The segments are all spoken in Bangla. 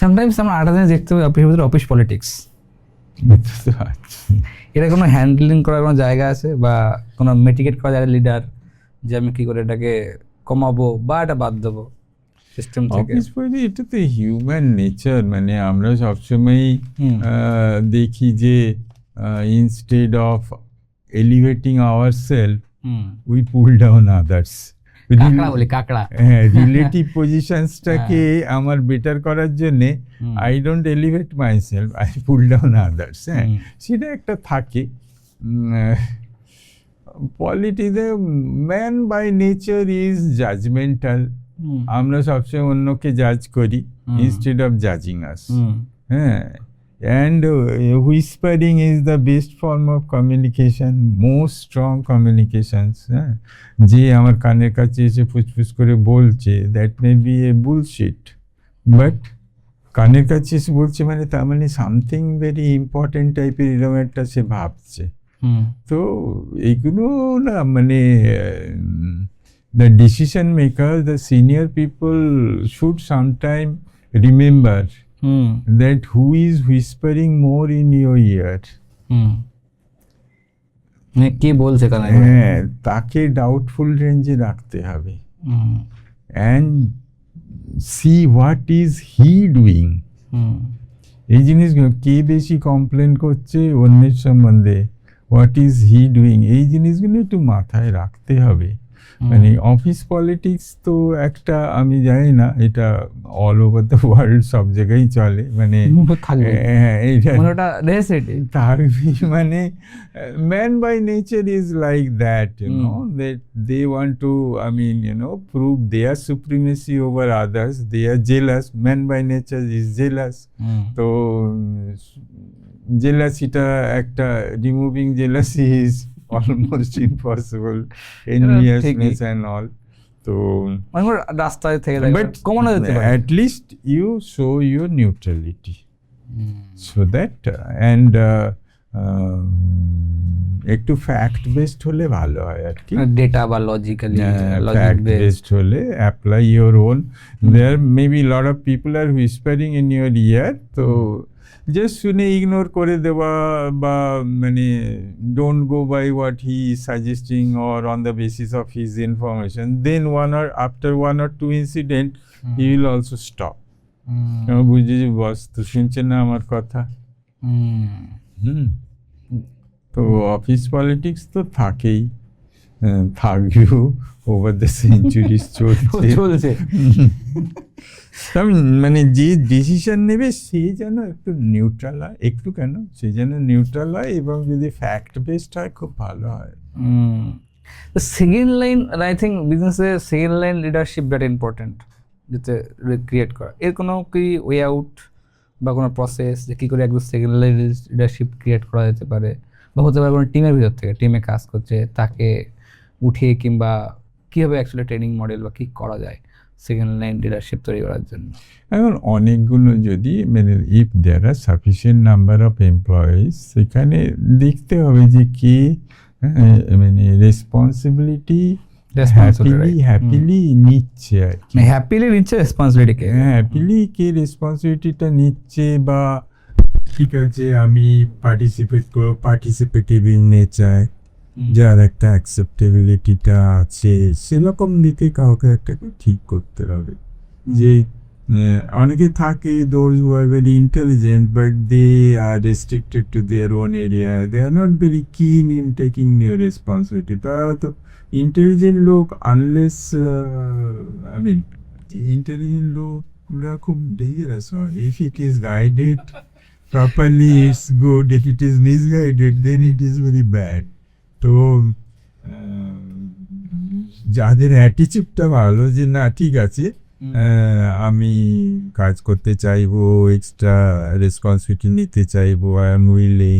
সামটাইমস আমরা আরেকটা জিনিস দেখতে পাই অফিসের ভিতরে অফিস পলিটিক্স। এটা কোনো হ্যান্ডলিং করার কোনো জায়গা আছে বা কোনো মিটিগেট করা যায় লিডার যে আমি কি করে এটাকে কমাবো বা এটা বাদ দেবো সিস্টেম থেকে? অফিস পলিটিক্স এটা তো হিউম্যান নেচার, মানে আমরা সবসময়ই দেখি যে instead of elevating our self we pool down others. কাকড়া বলি কাকড়া। হ্যাঁ, রিলেটিভ পজিশনসটাকে আমার বেটার করার জন্যে I don't elevate myself, I pull down others. হ্যাঁ, সেটা একটা থাকে পলিটিক্সে। Man by nature is judgmental. আমরা সবসময় অন্যকে জাজ করি ইনস্টেড অফ জাজিং আস। হ্যাঁ, and whispering is the best form of communication, most strong communications. যে আমার কানের কাছে এসে ফুসফুস করে বলছে, that may B A bullshit, but কানের কাছে এসে বলছে মানে তার মানে সামথিং ভেরি ইম্পর্টেন্ট টাইপের এরকম একটা সে ভাবছে। তো এইগুলো না মানে the decision makers, the senior people should sometime remember that who is whispering more in your ear. কি বলছে কানে? হ্যাঁ, তাকে ডাউটফুল রেঞ্জে রাখতে হবে and see what is he doing. এই জিনিসগুলো কে বেশি কমপ্লেন করছে অন্যের সম্বন্ধে, হোয়াট ইজ হি ডুইং, এই জিনিসগুলো একটু মাথায় রাখতে হবে। মানে অফিস পলিটিক্স তো একটা, আমি জানি না এটা অল ওভার দ্য ওয়ার্ল্ড সব জায়গায় চলে, মানে তার মানে man by nature is like that, you know, they want to, I mean, you know, prove their supremacy over others, they are jealous, man by nature is jealous. তো জেলাসিটা একটা, removing jealousy is almost impossible, enviousness and all. So রাস্তায় থেকে but at least you show your neutrality, so that and একটু ফ্যাক্ট বেসড হলে ভালো হয় আর কি, ডেটা বা লজিক্যালি ফ্যাক্ট বেসড হলে apply your own. There maybe lot of people are whispering in your ear, তো জাস্ট শুনে ইগনোর করে দেওয়া বা মানে don't go by what he is suggesting or on the basis of his information, then after one or two incident he will also stop. বুঝছি যে বস তো শুনছে না আমার কথা। তো অফিস পলিটিক্স তো থাকেই, থাকবেও, ওভার দ্য সেঞ্চুরিজ চলছে। মানে যে ডিসিশন নেবে সে যেন একটু নিউট্রাল হয়, একটু কেন, সে যেন নিউট্রাল হয় এবং যদি ফ্যাক্ট বেসড হয় খুব ভালো হয়। সেকেন্ড লাইন, আই থিঙ্ক বিজনেসে second line leadership that important যাতে ক্রিয়েট করা, এর কোনো কি ওয়ে আউট বা কোনো প্রসেস যে কী করে একদম সেকেন্ড লাইন লিডারশিপ ক্রিয়েট করা যেতে পারে, বা হতে পারে কোনো টিমের ভিতর থেকে, টিমে কাজ করছে তাকে উঠিয়ে, কিংবা কীভাবে অ্যাকচুয়ালি ট্রেনিং মডেল বা কী করা যায় সেকেন্ড লাইন লিডারশিপ তৈরি করার জন্য? এখন অনেকগুলো যদি মানে if there are sufficient number of employees, সেখানে দেখতে হবে যে কে মানে রেসপন্সিবিলিটি হ্যাপিলি নিচ্ছে আর কি, হ্যাপিলি নিচ্ছে রেসপন্সিবিলিটিকে, হ্যাপিলি কে রেসপন্সিবিলিটিটা নিচ্ছে, বা ঠিক আছে আমি পার্টিসিপেটিভ ইন নেচার, যার একটা অ্যাকসেপ্টেবিলিটিটা আছে, সেরকম দিকে কাউকে একটা ঠিক করতে হবে। যে অনেকে থাকে those who are very intelligent but they are restricted to their own area, they are not very keen in taking newer responsibility. তারা হয়তো ইন্টেলিজেন্ট লোক, আনলেস আই মিন ইন্টেলিজেন্ট লোকরা খুব ডেঞ্জারাস হয়। If it is guided properly it's good, if it is misguided then it is very bad. তো যাদের অ্যাটিচিউডটা ভালো, যে না ঠিক আছে আমি কাজ করতে চাইবো, এক্সট্রা রেসপন্সিবিলিটি নিতে চাইবো, আই এম উইলিং,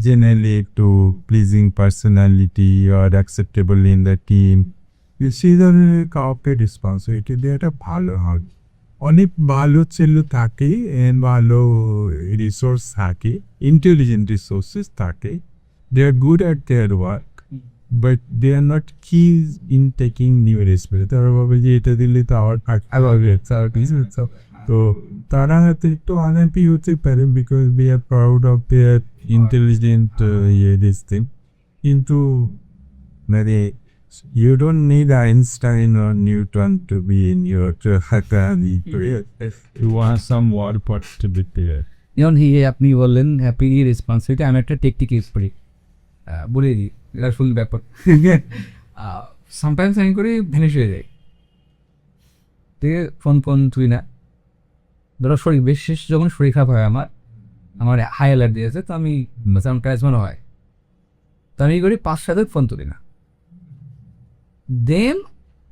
জেনারেলি একটু প্লিজিং পার্সোনালিটি আর অ্যাকসেপ্টেবল ইন দ্য টিম, সেই ধরনের কাউকে রেসপন্সিবিলিটি দেওয়াটা ভালো হবে। অনেক ভালো ছেলে থাকে, ভালো রিসোর্স থাকে, ইন্টেলিজেন্ট রিসোর্সেস থাকে, they are good at their work but they are not keen in taking new responsibility. তারা ভাবে যে এটা দিলে তো আমার তো তারা হয়তো একটু আনহ্যাপি হতে পারে because we are proud of their intelligent this thing, কিন্তু মানে you don't need Einstein or Newton to be in your career. You want some word to be there. যেমন আপনি বললেন হ্যাপি রেসপন্সিবিলিটি, আমি একটা টেকনিক ইউজ করি, বলে দিই, এটা ফুল ব্যাপার। সামটাইমস আমি করি ভ্যানিশ হয়ে যাই, ঠিক আছে, ফোন তুই না, ধরো শরীর বিশেষ যখন শরীর খারাপ হয় আমার হাই অ্যালার্জি আছে, তো আমি সামটাইমস মনে হয়, তো আমি করি 5-7 ফোন তুলি না। দেন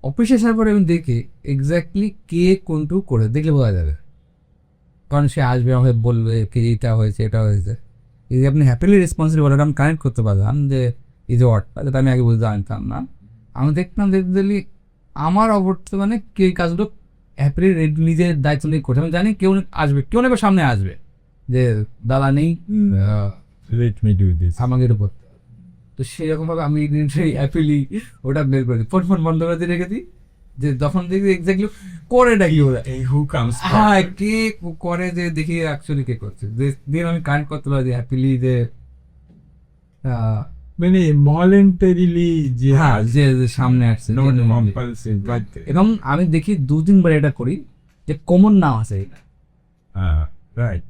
অফিসে আসার পরে আমি দেখি এক্স্যাক্টলি কে কোনটু করে, দেখলে বোঝা যাবে, কারণ সে আসবে আমাকে বলবে কি এটা হয়েছে এটা হয়েছে। এই যে আপনি হ্যাপিলি রেসপন্সিবল ওটা আমি কানেক্ট করতে পারলাম যে এই যে ওয়ার্ডটা, যেটা আমি আগে বুঝতে জানতাম না, আমি দেখতাম দেখলি আমার অবর্তমানে কে কাজগুলো হ্যাপিলি নিজের দায়িত্ব নিয়ে করছে। আমি জানি কেউ আসবে, কেউ নেবে সামনে আসবে যে দাদা নেই, Let me do this. আমাকে এটা করতে হবে। তো সেরকমভাবে আমি সেই হ্যাপিলি ওটা বের করে দিই, ফোন বন্ধ করে দিয়ে রেখে দিই, যে তখন দেখি এক্স্যাক্টলি করেটা কি ওরা, Who comes হ্যাঁ কে করে, যে দেখি অ্যাকচুয়ালি কে করছে, দিয়ে আমি কানেক্ট করতে পারি হ্যাপিলি যে মানে voluntarily যে হ্যাঁ যে সামনে আসছে। not compulsive, but এবং আমি দেখি 2-3 বার এটা করি যে কমন নাম আছে, right.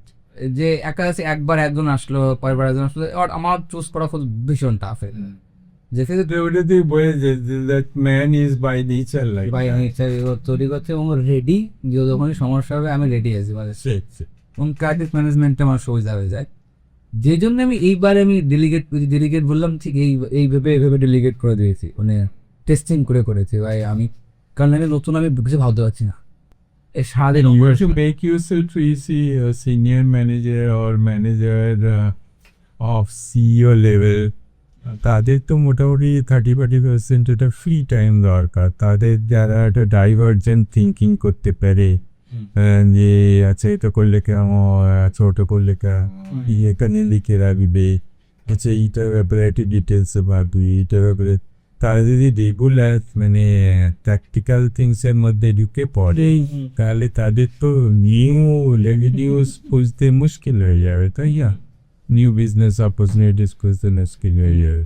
যে একা আছে, একবার একজন আসলো, পরের বার একজন আসলো, আর আমার চুজ করা খুব ভীষণ টাফ, যেতে ওটাতেই বোঝা যায় that man is by nature like ভাই আমি তৈরি করতে এবং রেডি, যে যখনই সমস্যা হবে আমি রেডি আছি, মানে that. এবং ক্রেডিট ম্যানেজমেন্টে আমার সুবিধা হয়ে যায়, যে জন্য আমি এইবার আমি ডেলিগেট বললাম, ঠিক এইভাবে ডেলিগেট করে দিয়েছি, মানে টেস্টিং করেছি ভাই আমি, কারণ আমি নতুন আমি কিছু ভাবতে পারছি না, এই সারাদিন You have to make yourself easy, a senior manager or manager of CEO level. তাদের তো মোটামুটি 30-40% এটা ফ্রি টাইম দরকার, তাদের যারা একটা ডাইভার্জেন্ট থিঙ্কিং করতে পারে, যে আচ্ছা এটা করলে কেমন, আচ্ছা ওটা করলে এখানে লিখে রাখবে, আচ্ছা এইটার ব্যাপারে একটু ডিটেলসে ভাববি, এইটার ব্যাপারে, তারা যদি রেগুলার মানে প্র্যাকটিক্যাল থিংসের মধ্যে ঢুকে পড়ে, তাহলে তাদের তো নিউ রেভিনিউস খুঁজতে মুশকিল হয়ে যাবে, তাই না? নিউ বিজনেস অপরচুনিটিস খুঁজতে মুশকিল হয়ে যাবে।